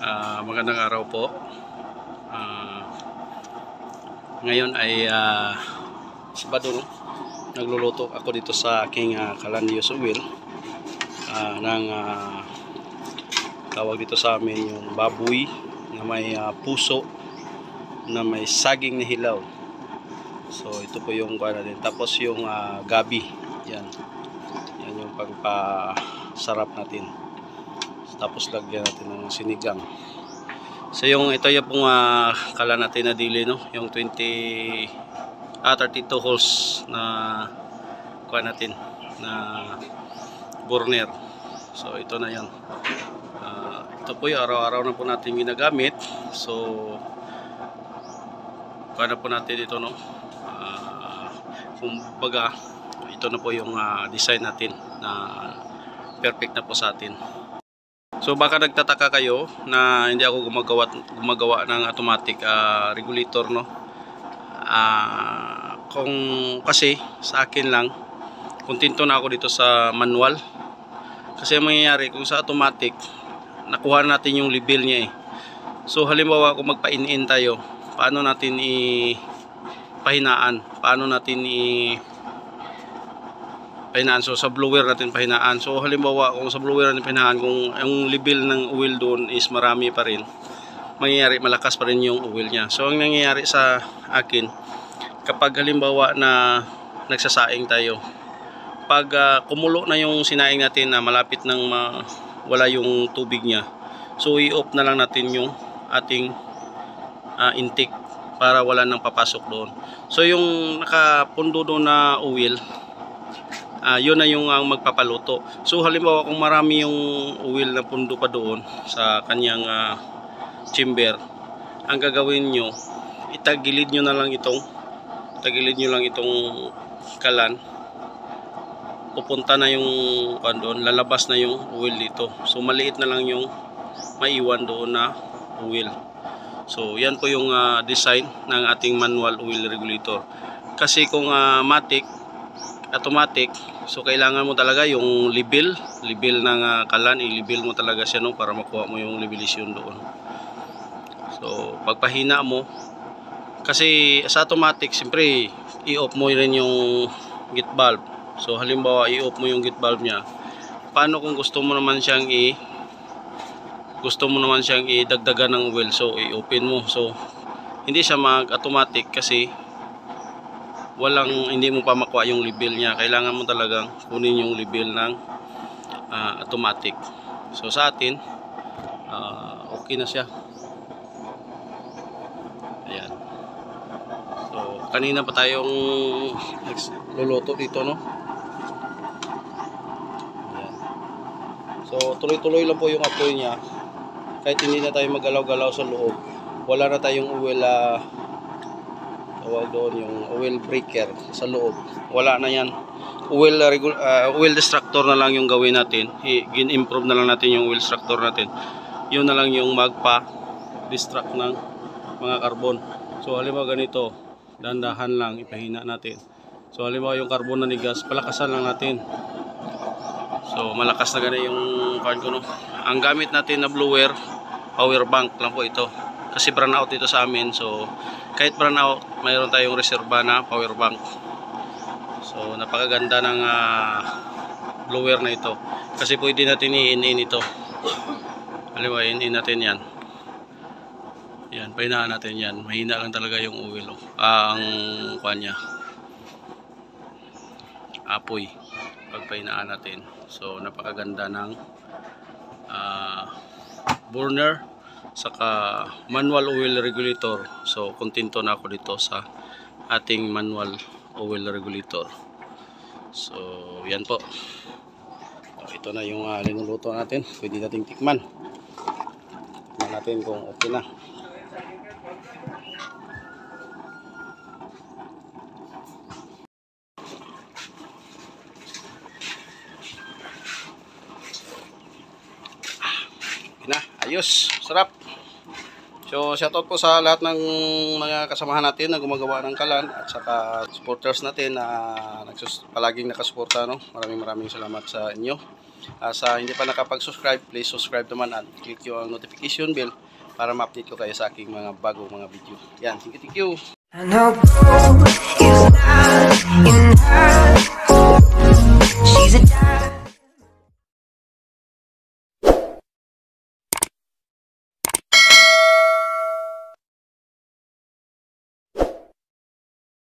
Magandang araw po. Ngayon ay Sabado, no? Nagluluto ako dito sa aking Calandrios oil ng tawag dito sa amin yung baboy na may puso na may saging na hilaw. So ito po yung kuha natin. Tapos yung gabi. Yan yung pagpasarap natin. Tapos lagyan natin ng sinigang. So yung ito yung pong kala natin na dili, no? Yung 32 holes na kuha natin na burner. So ito na yan. Ito po yung araw-araw na po natin ginagamit. So kuha na po natin ito, no? Kumbaga ito na po yung design natin na perfect na po sa atin. So baka nagtataka kayo na hindi ako gumagawa ng automatic regulator, no? Kung kasi sa akin lang, kontento na ako dito sa manual. Kasi ang mangyayari kung sa automatic, nakuha natin yung level niya eh. So halimbawa kung magpa-in-in tayo, paano natin ipahinaan? Paano natin pahinaan? So sa blower natin pahinaan. So halimbawa kung sa blower natin pahinaan, kung yung level ng oil doon is marami pa rin, mangyayari malakas pa rin yung oil niya. So ang nangyayari sa akin, kapag halimbawa na nagsasaing tayo, pag kumulo na yung sinaing natin na malapit nang wala yung tubig niya, so i-off na lang natin yung ating intake para wala nang papasok doon. So yung nakapundo doon na oil, yun na yung magpapaluto. So halimbawa kung marami yung oil na pundo pa doon sa kanyang chamber, ang gagawin nyo, itagilid nyo lang itong kalan, pupunta na yung doon, lalabas na yung oil dito. So maliit na lang yung maiwan doon na oil. So yan po yung design ng ating manual oil regulator. Kasi kung automatic, so kailangan mo talaga yung level ng kalan, i-level mo talaga siya, no, para makuha mo yung levelisyon doon. So pagpahina mo, kasi sa automatic siyempre i-off mo rin yung gate valve. So halimbawa i-off mo yung gate valve niya, paano kung gusto mo naman siyang idagdagan ng oil? So i-open mo. So hindi siya mag-automatic kasi hindi mo pa makuha yung level niya. Kailangan mo talagang kunin yung level ng automatic. So sa atin okay na siya. Ayan. So kanina pa tayong luluto dito, no? Ayan. So tuloy-tuloy lang po yung apoy niya. Kahit hindi na tayo magalaw-galaw sa loob, wala na tayong oil tawag doon, yung oil breaker sa loob, wala na yan. Oil distractor na lang yung gawin natin, gin-improve na lang natin yung oil distractor natin. Yun na lang yung magpa-distract ng mga carbon. So halimbawa ganito, dandahan lang, ipahina natin. So halimbawa yung carbon na nigas, palakasan lang natin. So malakas na ganun yung card ko, no? Ang gamit natin na blower, power bank lang po ito. Kasi brown out dito sa amin. So kahit brown out, mayroon tayong reserva na power bank. So napakaganda ng blower na ito. Kasi pwede natin i-in ito. Halimbawa, in natin yan. Yan, pahinaan natin yan. Mahina lang talaga yung oil. Ang kanya, apoy. Pagpahinaan natin. So napakaganda ng burner saka manual oil regulator. So kontento na ako dito sa ating manual oil regulator. So yan po. Ito na yung linuluto natin. Pwede nating tikman. Tikman natin kung okay na. Okay na, ayos, sarap. So, shoutout po sa lahat ng mga kasamahan natin na gumagawa ng kalan at saka supporters natin na palaging nakasuporta, no? Maraming salamat sa inyo. Sa hindi pa nakapag-subscribe, please subscribe naman at click yung notification bell para ma-update ko kayo sa aking mga bagong mga video. Yan, thank you. I know